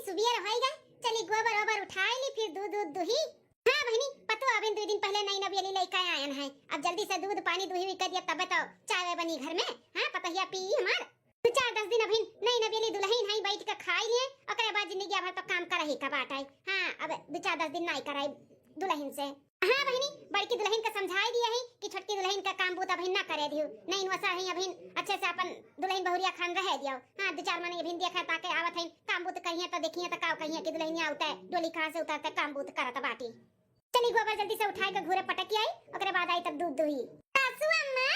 सुबिया रहेगा। चली गोबर ओबर उठाई ली फिर दूध दूध दुही। हां बहनी पतो अभी 2 दिन पहले नई नवेली लेके आयन है। अब जल्दी से दूध पानी दुही कर दिया तब तो चाय बनी घर में। हां पतहिया पी हमार 2-4-10 दिन अभी नई नवेली दुल्हन है बैठ के खाई लिए ओकरे बाद जिंदगी भर तो काम करही का बात है। हां अब 2-4-10 दिन नहीं कराई दुल्हन से। हां बहनी बड़की दुल्हन का समझाई दिया है कि छोटकी दुल्हन का काम बूता अभी ना करे दियो। नहीं वसा है अभी अच्छे से अपन दुल्हन बहुरिया खान रह दियो। हां 2-4 महीने अभी देखा ताके आवत है काम बूत कहिए तो देखिए तो काव कहिए कि दुल्हन आवता है डोली कहां से उतरता काम बूत करत बाटी। चली गोबर जल्दी से उठाए के घूरे पटकी आई ओकरे बाद आई तब दूध दुही। सासू अम्मा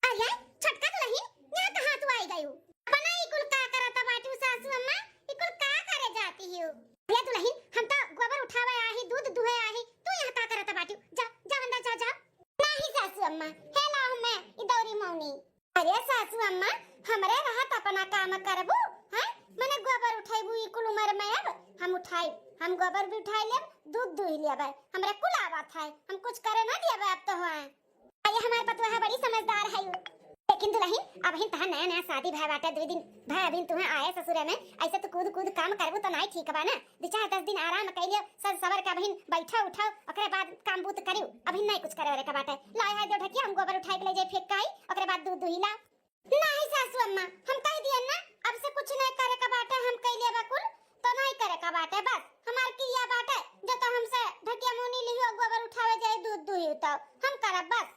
अरे छोटका दुल्हन यहां कहां तू आई गई? अपना ई कुल का करत बाटी सासू अम्मा ई कुल का करे जाती हो? अरे दुल्हन हम तो गोबर उठावे आही दूध दुहे आही तू यहां का करत बाटी? जा जा अंदर जा जा। नहीं सासू अम्मा हेला मैं ई दौरी मौनी। अरे सासू अम्मा हमरे रहत अपना काम करबू हैं मने गोबर उठाइबू ई कुल उमर में अब हम उठाई हम गोबर भी उठाई लेब दूध दुही लेब हमरा कुल आवत है हम कुछ करे ना दिया अब तो है। अरे हमार पतवा है बड़ी समझदार है लेकिन दुल्हन अब ही तहां नया नया शादी भय बाटे 2 दिन भय अभी तुम्हें आए ससुरे में ऐसे तो कूद कूद काम करबू तो नहीं ठीक बा ना। 2-4-10 दिन आराम कइले सब सबर का बहन बैठा उठाओ ओकरे बाद काम बूत करियो अभी नहीं कुछ करे रे का बाटे। लाए है दो ढकिया हम गोबर उठाई के ले जाए फेंक काई ओकरे बाद दूध दुही ला। नहीं सासू अम्मा हम कह दिए ना अब से कुछ नहीं करे का बाटे हम कइले बा कुल तो नहीं करे का बाटे बस हमार किया बाटे जो तो हमसे ढकिया मुनी लियो गोबर उठावे जाए दूध दुही तो हम करब बस।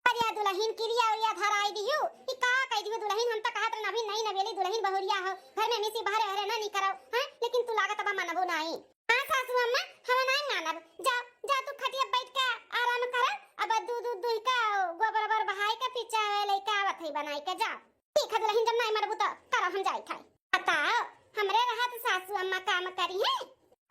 अरे दुल्हन क्रिया उरिया धर आई दियो ई का कह दियो दुल्हन हम त कहत अभी नहीं नवेली दुल्हन बहुरिया हो घर में मिसी बाहर रहे ना नहीं करो हां लेकिन तू लागत बा मानबो नहीं। हां सासू अम्मा हम नहीं मानब जा जा तू खटिया बैठ के आराम कर अब दूध दूध दुही का गोबर बर बहाई के पीछे लेके आवत है बनाई के जा। ठीक है दुल्हन जब नहीं मरबू तो करो हम जाई थाई। बताओ हमरे रहत सासू अम्मा काम करी है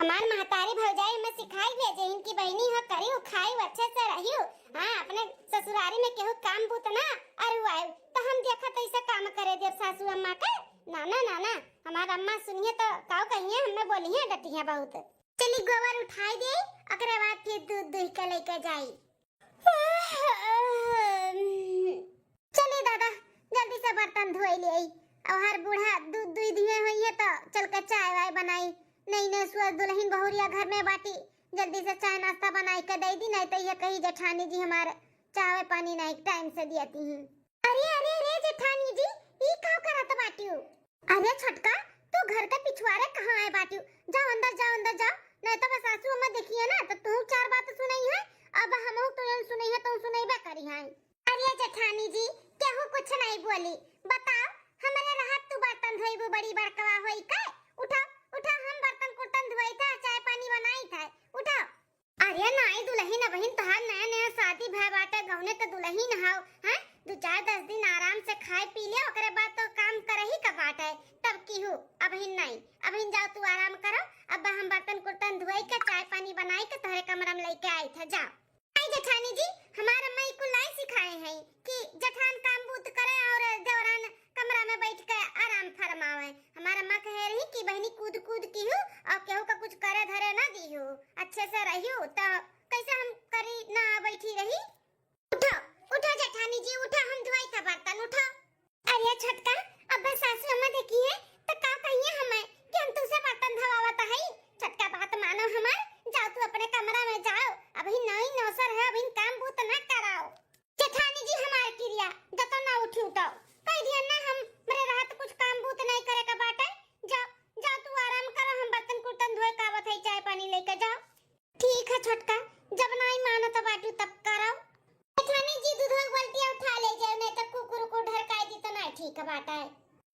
हमार महतारी भौजाई में सिखाई भेजे इनकी बहनी हो करी खाई अच्छे से रहियो। हां अपने ससुरारी में केहू काम बूत ना अरु आए तो हम देखत ऐसे काम करे देव सासू अम्मा के ना ना ना ना हमार अम्मा सुनिए तो काऊ कहिए हमें बोलिए डटिया बहुत। चली गोबर उठाई दे ओकरे बाद फिर दूध दुही के लेके जाई। चली दादा जल्दी से बर्तन धोई ले और हर बूढ़ा दूध दुही दिए होइए तो चल के चाय वाय बनाई नहीं नहीं सुअर दुल्हन बहुरिया घर में बाटी जल्दी से चाय नाश्ता बनाई के दे दी नहीं तो ये कही जेठानी जी हमारे चाय पानी नहीं टाइम से देती हैं। अरे अरे रे जेठानी जी ई का करत बाटियो? अरे छोटका तू घर के पिछवाड़े कहां है बाटियो? जाओ अंदर जाओ नहीं तो सासू अम्मा देखिए ना तो तू 4 बात सुनाई है अब हमहु तो सुनाई है तो सुनाईबे करी है। अरे जेठानी जी केहू कुछ नहीं बोली बताओ हमरे रहत तू बर्तन धोइबू बड़ी बड़कवा होई के उठा उठा हम बर्तन कुर्तन धोई था चाय पानी बनाई था उठा। अरे नहीं दुल्हन बहन तहार नया नया शादी भय बाटे गौने के दुल्हन हाउ हैं 2-4-10 दिन आराम से खाए पी ले ओकरे बाद तो काम करही का बाटे तब की हो अभी नहीं अभी जाओ तू आराम करो अब हम बर्तन कुर्तन धोई के चाय पानी बनाई के तोहरे कमरा में लेके आई था जा। आई जेठानी जी हमार अम्मा को लाई सिखाए हैं कि जेठान काम बूत करे और जवरान कमरा में बैठ के आराम फरमावे। हमार अम्मा कह रही कि बहनी कूद कूद की हो और केहू का कुछ करे धरे ना दी हो अच्छे से रही हो तो कैसे हम करी ना बैठी रही। उठो उठो जेठानी जी उठो हम धोई का बर्तन उठो। अरे छोटका अब सासू अम्मा देखी है तो का कहिए हमें कि हम तुझसे बर्तन धोवावत है। छोटका बात मानो हमार जाओ तू अपने कमरा में जाओ अभी नई नौसर है अभी काम बूत ना कराओ। जेठानी जी हमार क्रिया जतो ना उठी उठो कह दिया ना हम मेरे रात कुछ काम बूत नहीं करे का बाटे जाओ जाओ तू आराम करो हम बर्तन कुर्तन धोए का आवत है चाय पानी लेके जाओ। ठीक है छोटका जब नहीं मानो तो बाटू तब कराओ। जेठानी जी दूध बाल्टी उठा ले जाओ नहीं तो कुकुर को ढरकाई दी तो नहीं ठीक बात है।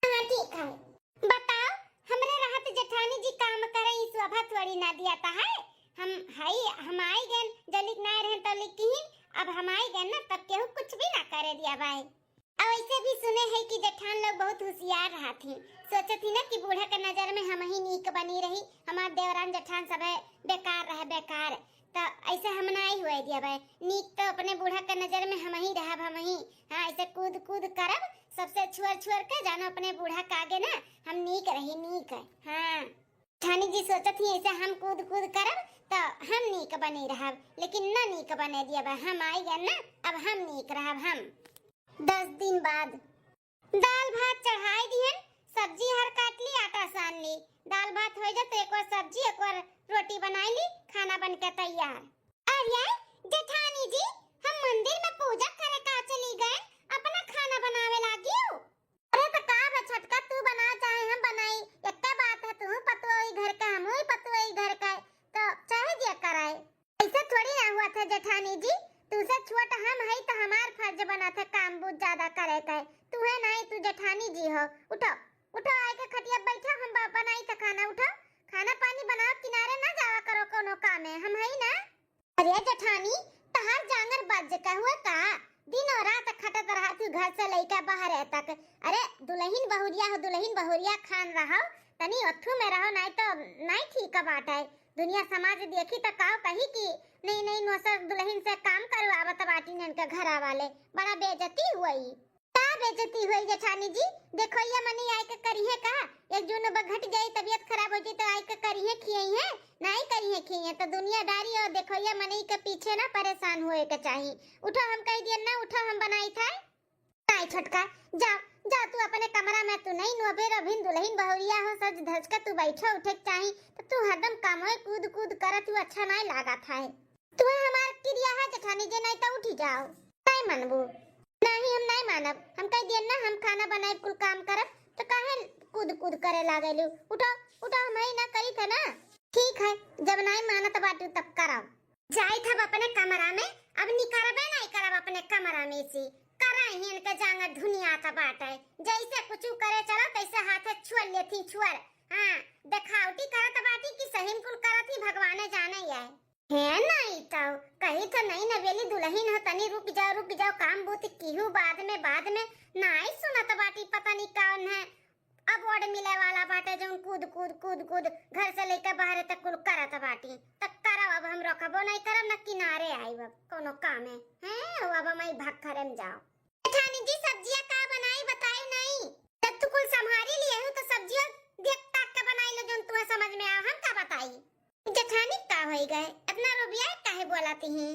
हां ठीक है बताओ हमरे रहत जेठानी जी काम करे ई शोभा थोड़ी ना दियाता है हम आई गए जलिक ना रहे तो लेकिन अब हम आई गए ना तब केहू कुछ भी ना करे दिया भाई। अब ऐसे भी सुने हैं कि जेठान लोग बहुत होशियार रहा थे सोचे थी ना कि बूढ़ा के नजर में हम ही नीक बनी रही हमार देवरान जेठान सब बेकार रहे बेकार तो ऐसे हम नहीं हुए दिया भाई नीक तो अपने बूढ़ा के नजर में हम ही रहब हम ही। हां ऐसे कूद कूद करब सबसे छुअर के जानो अपने बूढ़ा के आगे ना हम नीक रही नीक है। हां जेठानी जी सोचत थी ऐसे हम कूद कूद करब तो हम नीक बनी रहब लेकिन ना नीक बने दिया भाई हम आई गए ना अब हम नीक रहब हम। 10 दिन बाद दाल भात चढ़ाई दिहन सब्जी हर काट ली, आटा सान ली, दाल भात हो जाते, एक और सब्जी एक और रोटी बनाई ली, खाना बन के तैयार। अरे जेठानी जी, हम मंदिर में पूजा करे का चली गए, अपना खाना बनावे लागी हूँ। अरे तो का बे छटका, तू बना चाहे हम बनाई, एक बात है, तू पतोई घर का, हम ही पतोई घर का, तो चाहे दिया कराए। ऐसा थोड़ी ना हुआ था जेठानी जी, तू से छोटा हम है तो हमार फर्ज बना था काम बहुत ज्यादा करे का। तू है नहीं, तू जेठानी जी हो। उठो उठो, आए के खटिया बैठो, हम बनाई था खाना। उठो, खाना पानी बनाओ, किनारे ना जावा करो कोनो काम है, हम है ना। अरे जेठानी, तहार जांगर बज का हुआ का, दिन और रात खटत रहा तू घर से लेकर बाहर तक। अरे दुल्हन बहुरिया हो, दुल्हन बहुरिया खान रहो, तनी अथु में रहो, नहीं तो नहीं ठीक बात है। दुनिया समाज देखी तो काओ कही कि नहीं नहीं नौसर दुल्हन से काम करवावत बाटी नन के घरा वाले, बड़ा बेइज्जती हुई। का बेइज्जती हुई जेठानी जी? देखो ये मनी आए के करिए का, एक जून घट गई, तबीयत खराब हो गई तो आए के करिए खियाई है, नहीं करिए खियाई तो दुनियादारी। और देखो ये मनी के पीछे ना परेशान होए के चाहिए। उठो, हम कह दिए ना, उठो, हम बनाई था। नहीं छोटका, जा जा तू अपने कमरा में, तू नहीं नोबेर अभिन दुल्हन बहुरिया हो, सज धज के तू बैठो उठे चाहिए तो तू हरदम काम है कूद कूद कर, तू अच्छा नहीं लागा था। तू हमार क्रिया है जेठानी जी, नहीं तो उठी जाओ। नहीं मनबू, नहीं हम नहीं मानब, हम कह दिए ना हम खाना बनाए कुल काम करब, तो काहे कूद कूद करे लागेलू। उठो उठो, हम ही ना करी था ना। ठीक है, जब नहीं मानत बाटू तब कराओ। जाई था अपने कमरा में, अब निकरबे नहीं करब अपने कमरा में से कराई हिन के जांगा दुनिया का बात है। जैसे कुछ करे चलो तैसे हाथ छुअर लेथी छुअर। हां, देखावटी करत बाटी की सहीन कुल करत ही भगवाने जाने है नहीं तो कही तो नहीं नवेली दुल्हन हो, तनी रुक जाओ, काम बहुत कीहू बाद में नहीं सुनत बाटी, पता नहीं कौन है अब वर्ड मिले वाला बाटे जो कूद घर से लेकर बाहर तक कुल करत बाटी। तक करब, अब हम रोकबो नहीं करब, न किनारे आइब, कोनो काम है अब मैं भाग करम जाओ। जेठानी जी सब्जियां का बनाई बताई नहीं, जब तू कुल संभारी लिए हो तो सब्जियां देख ताक के बनाई लो, जो तुम्हें समझ में आ, हम का बताई। जेठानी का होई गए, इतना रुबिया काहे बोलाती हैं?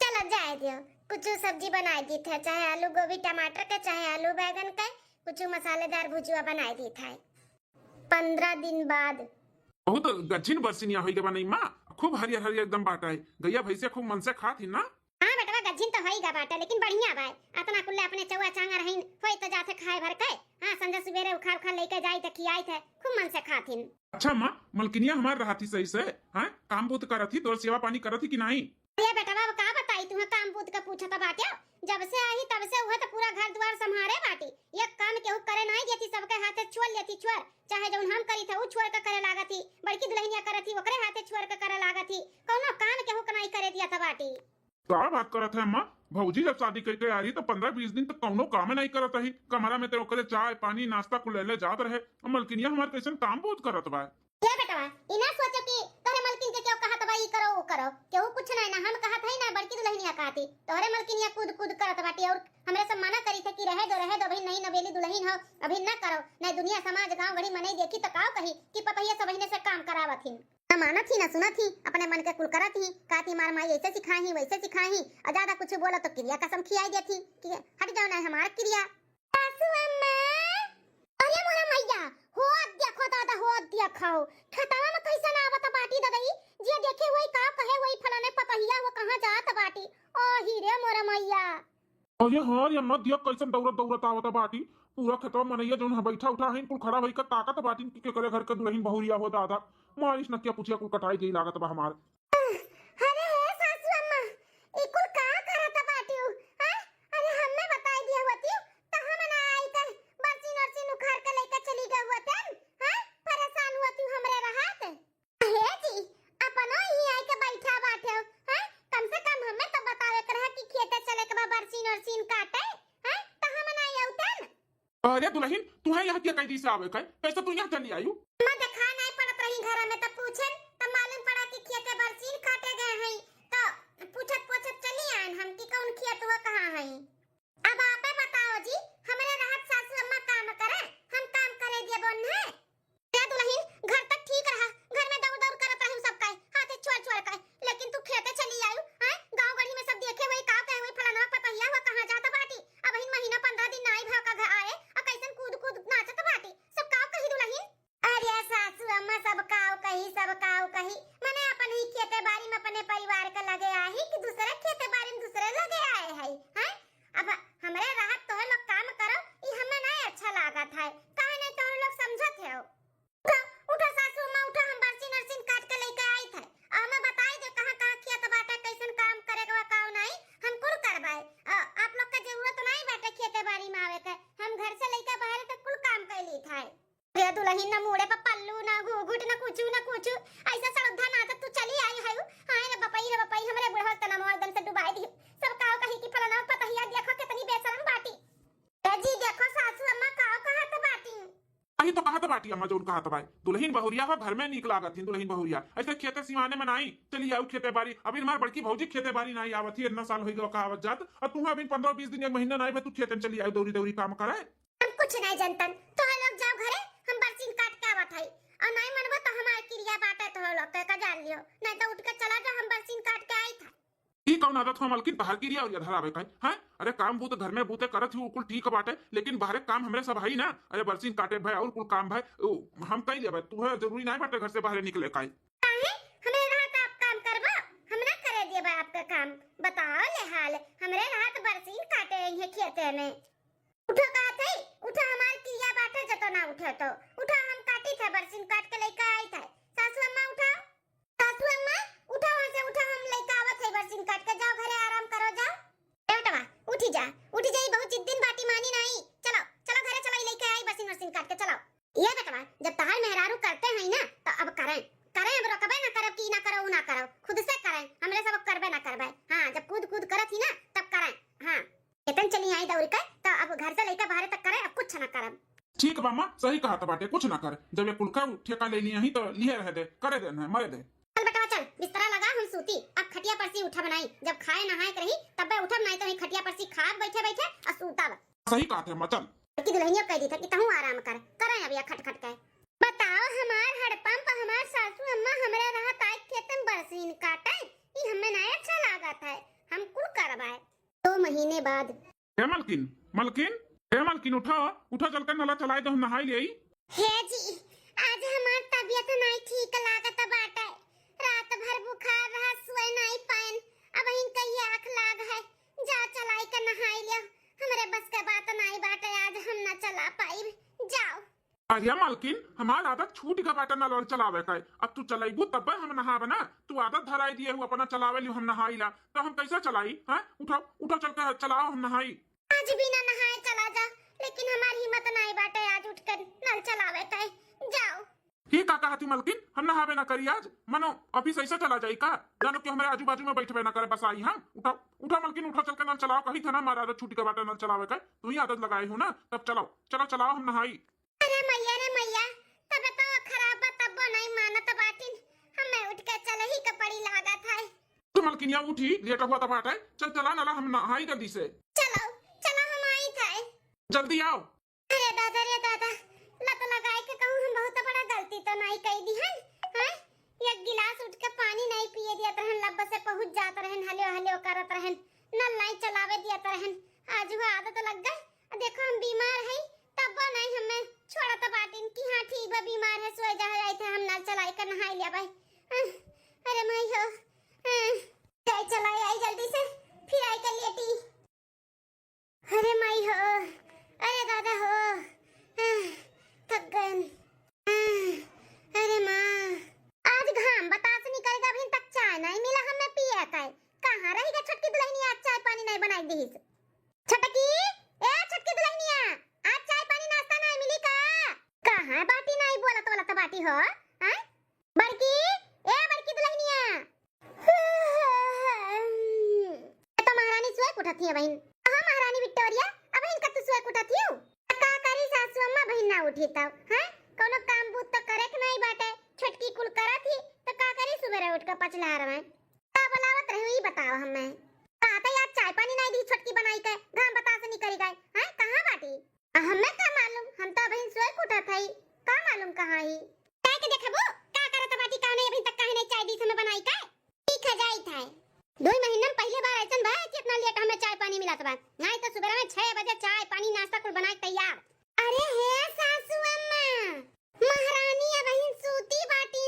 चलो जाए दियो, कुछ सब्जी बनाई दी थे, चाहे आलू गोभी टमाटर के, चाहे आलू बैगन के, कुछ मसालेदार भुजिया बनाई दी था। 15 दिन बाद बहुत गच्छिन बरसिनिया होई के बनई मां, खूब हरियर हरियर एकदम बाटा है, गैया भैंसे खूब मन से खात ही ना। हां बेटा, गज्जिन तो होई गा बाटा, लेकिन बढ़िया बाय, अतना कुल्ले अपने चौआ चांगा रहिन होई तो जाथे खाए भर के। हां, संजय सवेरे उखाड़ लेके जाई त खियाई थे, खूब मन से खाथिन। अच्छा मां, मलकिनिया हमार रहती सही से हैं, काम बहुत करत थी, तोर सेवा पानी करत थी कि नहीं? अरे बेटा बाबू का बताई, तुम्हें काम बूत का पूछा था बाटे, जब से आई तब से वह तो पूरा घर द्वार संभाले बाटी, एक काम केहू करे नहीं देती, सबके हाथे छोड़ लेती छोड़, चाहे जौन हम करी था वो छोड़ के करे लागा थी, बड़की दुल्हनिया करत थी ओकरे हाथे छोड़ के करे लागा थी, कोनो काम केहू के नहीं करे दिया था बाटी। का बात करत है अम्मा? भौजी जब शादी करके आ रही तो 15-20 दिन तक कौनो काम नहीं करत रही, कमरा में ते ओकरे चाय पानी नाश्ता कुल ले जात रहे। मलकिनिया हमार कैसन काम बहुत करत बा। ये बेटा इना सोचो कि तोरे मलकिन के क्यों कहत बा ई करो वो करो, केहू कुछ नहीं ना, हम कहत है ना बड़की दुल्हनिया कहती, तोरे मलकिनिया कूद करत बाटी, और हमरे सब मना करी थे कि रहे दो भाई, नहीं नवेली दुल्हन हो अभी ना करो, नहीं दुनिया समाज गांव घड़ी मने देखी तो काओ कही कि पपैया सब इने से काम करावथिन। ना माना थी ना सुना थी, अपने मन के कुल करत ही, कहती मार माई ऐसे सिखाई वैसे सिखाई, और ज्यादा कुछ बोला तो क्रिया कसम खियाई देती कि हट जाओ ना हमार क्रिया। सासू अम्मा, अरे मोरा मैया हो देखो दादा, हो देखो खटावा में कैसा ना आवत बाटी दादाई, जे देखे वही का कहे वही फलाने पपहिया वो कहां जात बाटी। ओ हीरे मोरा मैया, और ये हां ये मत दिया कैसन दौड़त आवत बाटी, पूरा खतवा मनैया जोन बैठा उठा है कुल खड़ा भई का ताकत बाटी के करे घर के दुल्हन बहुरिया हो दादा, मारिस नकिया पुछिया कुल कटाई गई लागत बा हमार। अरे हे सासू अम्मा, ई कुल का करत बाटी हो? हां, अरे हमने बताई दिया होती त हम ना आई कर बरसी नरसी उखाड़ के लेके चली गई होते। हां, परेशान होती हमरे रहत। हे जी, अपनो ही आई के बैठा बाटे हो। हां, कम से कम हमें तो बतावे कर है कि खेते चले के बा बरसी नरसी काटे। हां, त हम ना आउतन। अरे दुल्हन तू है यहाँ क्या कैदी से आवे कैसे तू यहाँ चली आयु? मैं देखा नहीं पड़त रही घर में तो पूछन तो मालूम पड़ा कि खेते बरसीन काटे गए हैं, तो पूछत चली आन हम कि कौन खेत हुआ कहां है। अब आपे बताओ जी, हमरे रहत सासू अम्मा काम करे, हम काम करे दिए बोन है। ए दुल्हन घर तक ठीक रहा, घर में दौड़ करत रही सब काई हाथे छोड़ के, लेकिन तू खेते चली आयु। हां, गांव गढ़ी में सब देखे वही का कहे वही फलाना पपैया हुआ कहां जाता बाटी, अब इन महीना 15 दिन नाई भाव का घर आए और कैसन कूद नाचत बाटी, सब का काव कही सब काव कही मने अपन ही खेते बाड़ी में अपने परिवार का लगे आही कि दूसरे खेते बाड़ी में दूसरे लगे आए है हैं। अब हमरे राहत तो लोग काम करो ई हमें नहीं अच्छा लागत है काहे नहीं तो लोग समझत है। उठो उठो सासू अम्मा उठो, हम बरसीन नरसीन काट के लेके आई थे और मैं बताई दे कहां खेत बाटे कैसन काम करे के काव नहीं हम कुल करवाए। आप लोग का जरूरत नहीं बाटे खेते बाड़ी में आवे के, हम घर से लेके बाहर तक कुल काम कैली था। रे दुल्हन ना मुड़े पे पल्लू ना घूघुट ना कुछ ऐसा सड़धा ना तू चली आई है। हां रे बपई हमरे बुढ़वा तना मोर एकदम से डुबाई दी सब काव कही कि फलाना पतहिया देखो कितनी बेशरम बाटी। जी देखो सासू अम्मा काव कहा तो बाटी अही तो कहा तो बाटी अम्मा जोन कहा तो भाई दुल्हन बहुरिया हो घर में नीक लागत थी दुल्हन बहुरिया ऐसे खेते सिवाने में नहीं चली आओ खेते बाड़ी। अभी हमार बड़की भौजी खेते बाड़ी नहीं आवत थी, इतना साल हो गया कहावत जात और तू अभी 15-20 दिन एक महीना नहीं तू खेते चली आओ दौरी दौरी काम करे। हम कुछ नहीं जानतन तो लोग जाओ घरे हम बरसीन काट के आवत है और नहीं मनबो तो हमार क्रिया बाटे तो लोग का जान लियो नहीं तो उठ के चला जा हम बरसीन काट के आई था। ई कौन आदत हो मलकिन बाहर की रिया और धरावे का हैं। अरे काम बूत घर में बूते करत ही कुल ठीक बाटे लेकिन बाहर काम हमरे सब है ना। अरे बरसीन काटे भाई और कुल काम भाई हम कहीं ले भाई तू है जरूरी नहीं बाटे घर से बाहर निकले काई काहे हमरे रात आप काम करबो हम ना करे दिए बा आपका काम बताओ ले हाल हमरे रात बरसीन काटे है खेते में। उठो कहत है उठो हमार क्रिया बाटे जतो ना उठे तो उठो हम काटी थे बरसीन काट के लेके आई थे। सासू अम्मा उठो सासू अम्मा उठो वहां से उठो हम लेके आवत है बरसीन काट के जाओ घरे आराम करो जाओ। बेटवा उठी जाई बहुत जिद्दीन बाटी मानी नहीं चलो चलो घरे चलो लेके आई बरसीन बरसीन काट के चलो। ये बेटवा जब तहार मेहरारू करते हैं ना तो अब करें अब रोकबे ना करब की ना करो ना करो खुद से करें हमरे सब करबे ना करबे। हां जब खुद करत ही ना तब करें। हां इतन चली आई दौड़ के तो अब घर से लेकर बाहर तक करें अब कुछ ना करब। ठीक बामा सही कहा तो बाटे कुछ ना कर जब ये कुल का ठेका ले लिया ही तो लिए रह दे करे दे ना मरे दे। चल बेटा चल बिस्तरा लगा हम सूती अब खटिया पर सी उठा बनाई जब खाए नहाए रही तब मैं उठब नहीं तो ही खटिया पर सी खा बैठे बैठे और सूतब। सही कहा थे अम्मा चल कि दुल्हनिया कह दी था कि तहू आराम कर करें अब या खट खट के। बताओ हमार हड़पम पर हमार सासू अम्मा हमरे रहत आए खेतन बरसीन काटे ई हमें नहीं अच्छा लागत है हम कुल करवाए। 2 महीने बाद हे मलकिन उठा चल कर नला चलाए तो हम नहाई ले। हे जी आज हमार तबीयत नहीं ठीक लागत बाटे रात भर बुखार रहा सोए नहीं पाइन अब इनका ये आंख लाग है जा चलाई के नहाई लियो हमरे बस के बात नहीं बाटे आज हम ना चला पाई जाओ। अरे मलकिन हमार आदत छूट गया बाटा नल चलावे का अब तू चलाइबू तब हम नहावे ना तू आदत धराई दिए हूँ अपना चलावे लियो हम नहाई ला तो हम कैसे चलाई हैं। उठो चल कर चलाओ हम नहाई। आज भी ना नहाए चला जा लेकिन हमारी हिम्मत नहीं बाटे आज उठकर नल चलावे का जाओ। ही का कहती मलकिन हम नहावे ना करी आज मनो अभी सही से चला जाई का जानो कि हमारे आजू बाजू में बैठे ना करे बस आई हम उठो मलकिन उठो चल कर नल चलाओ कही था ना हमारा आदत छूट गया बाटा नल चलावे का तू ही आदत लगाई हो ना तब चलाओ हम नहाई। अरे मैया तब तो खराब तब नहीं मानत बाटिन हमें उठ के चल ही कपड़ी लागत है। तो मलकिन या उठी लेट हुआ तब बाटा चल चला नला हम नहाई जल्दी से चलो हम आई थे जल्दी आओ। अरे दादा लत लगाए के कहूं हम बहुत बड़ा गलती तो नहीं कही दी हैं। एक गिलास उठ के पानी नहीं पिए दिया रहन लब से पहुंच जात रहन हलियो करत रहन नल नहीं चलावे दिया रहन आज वो आदत लग गई देखो हम बीमार है तब नहीं हमें छोड़त बाटिन कि हां ठीक बा बीमार है सोए जाए थे हम नल चलाई कर नहाई लिया भाई। अरे मैं हो जाए चलाई आई जल्दी से फिर आई कर लेटी। अरे मैं हो अरे दादा हो थक गए। अरे माँ आज घाम बतास निकल अभी तक चाय नहीं मिला हमें पिया का कहाँ रहेगा छटकी दुल्हनिया आज चाय पानी नहीं बनाई दी छटकी दुल्हनिया आज चाय पानी नाश्ता नहीं मिली का कहाँ बाटी नहीं बोलत बाटी हो बड़की दुल्हनिया तो महारानी सोए उठती है बहन। हां महारानी विक्टोरिया अब इनका तो सोए उठती हूं का करी सासू अम्मा बहन ना उठी तब हैं कोनो काम बूत तो करे के नहीं बाटे छटकी कुल करत ही तो का करी सुबह उठ के पचला रहे का बुलावत रही ही बताओ हमें कहते यार चाय पानी नहीं दी छटकी बनाई के घाम बता से निकली गई हैं कहां बाटी हमें का मालूम हम तो बहन सोए उठत हई का मालूम कहां ही काय के देखबो का करत बाटी का नहीं अभी तक काहे नहीं चाय दी हमें बनाई के ठीक है जाई था 2 महीना पहले बार ऐसन बा कि इतना लेट हमें चाय पानी मिलत बा नहीं तो सुबह में 6 बजे चाय पानी नाश्ता कुल बनाए तैयार। अरे हे सासू अम्मा महारानी अब बहन सूती बाटी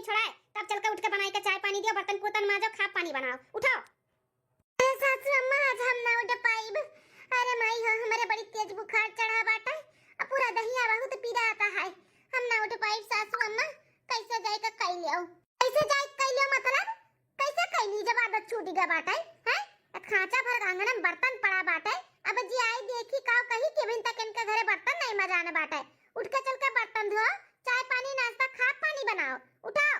नहीं छोड़ा है, तब चल के उठ के बनाई के चाय पानी दियो, बर्तन पोतन माजो, खा पानी बनाओ, उठो। सासू अम्मा आज हम ना उठ पाइब। अरे माई हो, हमारे बड़ी तेज बुखार चढ़ा बाटा, अब पूरा दहिया बहुत पीड़ा आता है, हम ना उठ पाइब सासू अम्मा। कैसे जाए का कई लियो, कैसे जाए कई लियो, मतलब कैसे कई ली जब आदत छूट गया बाटा है। खांचा भर आंगन में बर्तन पड़ा बाटा, अब जी आई देखी काव कही के बिन तक इनके घरे बर्तन नहीं मजाने बाटा। उठ के चल के बर्तन धो, चाय पानी नाश्ता खा पानी बनाओ, उठाओ।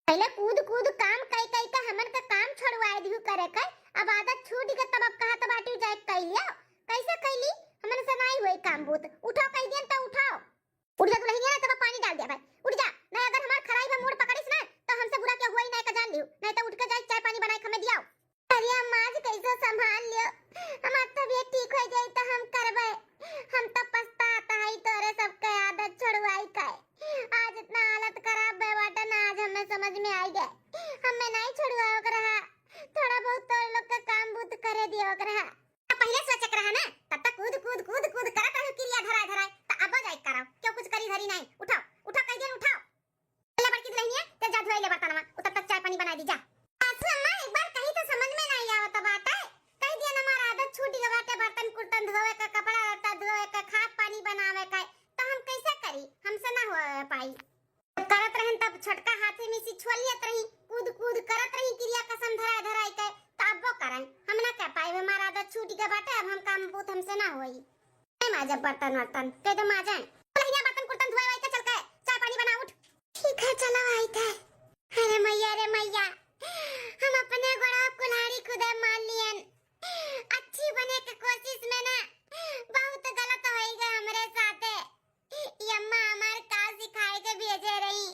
पहले कूद कूद काम कई कई का हमन का काम छोड़वाए दिहु करे कर, अब आदत छूट गई तब अब कहा तो बाटी जाए कई लियो। कैसे कई ली, हमन से नहीं हुई काम बूत, उठाओ कई दिन तो उठाओ। उठ जा दुल्हनिया, तब पानी डाल दिया भाई, उठ जा, नहीं अगर हमार खराई में मूड पकड़िस ना तो हमसे बुरा क्या हुई नहीं का जान लियो, नहीं तो उठ के जाए चाय पानी बनाए हमें दियाओ। अरे अम्मा आज कैसे संभाल लियो, हमार तबीयत ठीक हो जाए तो हम करबे, हम तो पछताता है तोरे सबके आदत छुड़वाई का। आज इतना हालत खराब है बाटा ना, आज हमें समझ में आई गए, हमें नहीं छुड़वाओ रहा, थोड़ा बहुत तो लोग का काम बूत करे दियो रहा। पहले सोचक रहा ना, तब तक कूद कूद कूद कूद करत रहो क्रिया धराय धराय, तो अब जाए कराओ, क्यों कुछ करी धरी नहीं, उठाओ उठाओ कई दिन उठाओ। ले बड़की दुल्हनिया ते जा धोई ले बर्तनवा, तब तक चाय पानी बना दी जा। सासू अम्मा एक बार कही तो समझ में नहीं आवत बाटा, कह दिया ना हमारा आदत छूट गई बाटे, बर्तन कुर्तन धोवे का, कपड़ा लत्ता धोवे का, खा पानी बनावे का, तो हम कैसे करी, हमसे ना हो पाई। करत रहन तब छोटका हाथे में सी छोलियत रही, कूद कूद करत रही क्रिया कसम धराय धराय के, तब वो करन हम ना कह पाए, हमारा आदत छूट गई बाटे, अब हम काम बहुत हमसे ना होई। नहीं माजा बर्तन वर्तन कह दो माजा, दुल्हनिया बर्तन कुर्तन धोए वाई के चल के चाय पानी बना उठ। ठीक है चलो आई थे। अरे मैया हम अपने गोड़ा कुल्हाड़ी खुदे मान लियन, अच्छी बने के कोशिश में ना बहुत गलत होई गए हमरे साथे। ये अम्मा हमार का सिखाए के भेजे रही,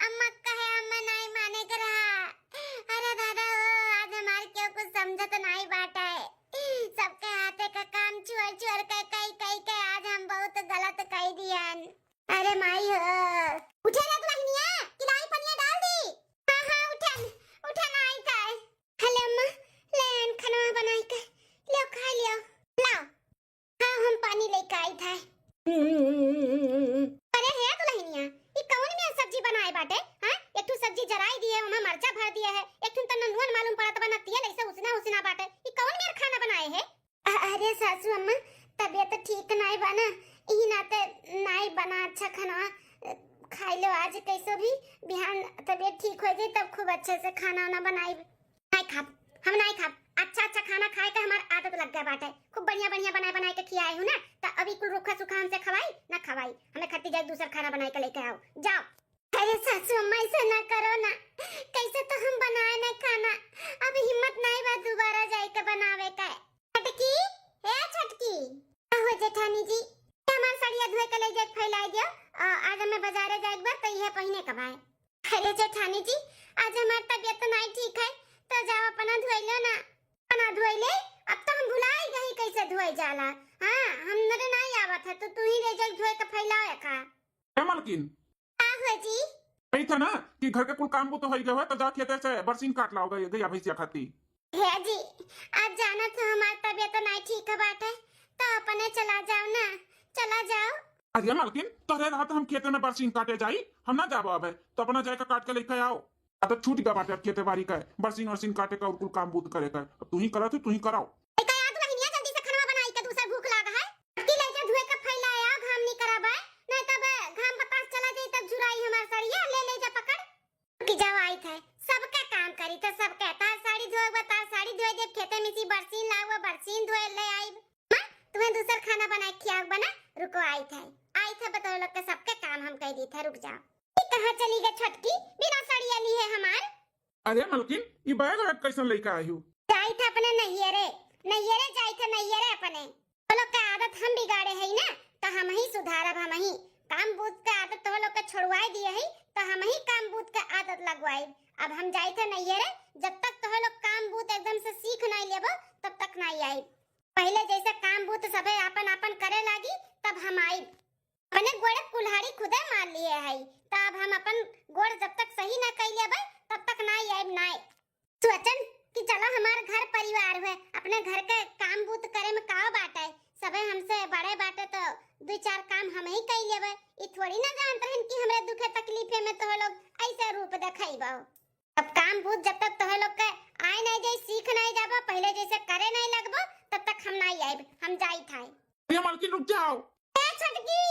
अम्मा कहे अम्मा नहीं माने के रहा। अरे दादा आज हमार क्यों कुछ समझत नहीं बाटा है, सबके हाथे का काम चुर चुर के कई कई के आज हम बहुत गलत कह दियन। अरे माई हो उठे रे दुल्हनिया, किलाई पनिया डाल दी। हां हां उठन उठन आई काय। हेलो अम्मा ले आन खाना बनाई के लो खा लियो, लाओ। हां हम पानी लेके आई था। अरे है दुल्हनिया ये कौन में सब्जी बनाए बाटे, हां एक तो सब्जी जराई दिए, ओमा मरचा भर दिया है, एक तो ननुन मालूम पड़त बनती है, ऐसे उसना उसना बाटे, ये कौन में खाना बनाए है। अरे सासू अम्मा तबीयत ठीक नहीं बना, ई नाते नहीं बना अच्छा खाना, खाई लो आज कैसे भी, बिहान तबीयत ठीक हो जाए तब खूब अच्छे से खाना ना बनाई। नहीं खाब हम नहीं खाब, अच्छा अच्छा खाना खाए के हमार आदत लग गया बाटे, खूब बढ़िया बढ़िया बनाए बनाए के खियाए हूं ना, तो अभी कुल रुखा सुखा हमसे खवाई ना खवाई, हमें खट्टी जाए दूसरा खाना बनाए के लेके आओ जाओ। अरे सासू अम्मा ऐसा ना करो ना, कैसे तो हम बनाए ना खाना, अब हिम्मत नहीं बा दोबारा जाए के बनावे का। छटकी ए छटकी हो जेठानी जी, हमार साड़िया धोए के ले जाके फैलाई दियो, आज हमें बाजारे जाए बार तो यह पहिने कब आए। अरे जेठानी जी आज हमार तबीयत नहीं ठीक है, तो जाओ अपना धोई लो ना, अपना धोई ले, अब तो हम भुला ही गई कैसे धोए जाला। हां हम नरे नहीं आवत है तो तू ही ले जाके धोए के फैलाओ का। ए मालकिन हां हो जी कही था ना कि घर के कुल काम को तो हो गया है, तो जा खेते से बरसीन काट लाओ गया भैंसिया खाती। है जी आज जाना तो हमार तबीयत नहीं ठीक है बाटे, तो अपने चला जाओ ना, चला जाओ। अरे मालकिन तोरे रात हम खेते में बरसीन काटे जाई, हम ना जाबो अब, तो अपना जाए का काट के लेके आओ, आदत छूट गया बाटे अब खेते बाड़ी का, बरसीन वरसीन काटे का और कुल काम बूत करे का, अब तू ही करा तू ही कराओ। जल्दी से खाना बनाई के दूसरा भूख लागा है, की ले जा धोए के फैलाया घाम नहीं कराबा, नहीं तब घाम पता चला जाए तब झुराई हमार साड़िया ले जा पकड़ कि जाओ आई थे, सबका काम करी तो सब कहता साड़ी धोए बता साड़ी धोए जब खेते में सी बरसीन लाओ बरसीन धोए ले आई मां, तुम्हें दूसरा खाना बना खिया बना, रुको आई थे बता लोग के सबके काम हम कह दी थे, रुक जाओ। कहां चली गई छटकी, बिना साड़िया ली है हमार। अरे मालकिन ये बैग कैसन लेके आई हूं, जाई थे अपने नैयरे जाई थे नैयरे अपने, तो लोग का आदत हम बिगाड़े है ना, तो हम ही सुधारब, हम ही काम बूत के आदत तो लोग के छोड़वाई दिए है, तो हम ही काम बूत के आदत लगवाई। अब हम जाई थे नैयरे, जब तक तो लोग काम बूत एकदम से सीख नहीं लेबो तब तक नहीं आई, पहले जैसे काम बूत सबे अपन अपन करे लागी तब हम आई, अपने गोड़ कुल्हाड़ी खुदे मार लिए है, तो अब हम अपन गोड़ जब तक सही ना कर लेबे तब तक नहीं आइब नहीं। सोचन कि चलो हमार घर परिवार है, अपने घर के काम बूत करे में का बात है, सबे हमसे बड़े बाटे तो दो चार काम हम ही कर लेबे, ई थोड़ी ना जानत रहन कि हमरे दुखे तकलीफे में तो लोग से रूप देखाइबो। अब काम भूत जब तक तोहे लोग के आए नहीं जाई सीख नहीं जाबो पहले जैसे करे नहीं लगबो तब तक हम नहीं आइब, हम जाई थाई। ये मालकिन रुक जाओ। ए छटकी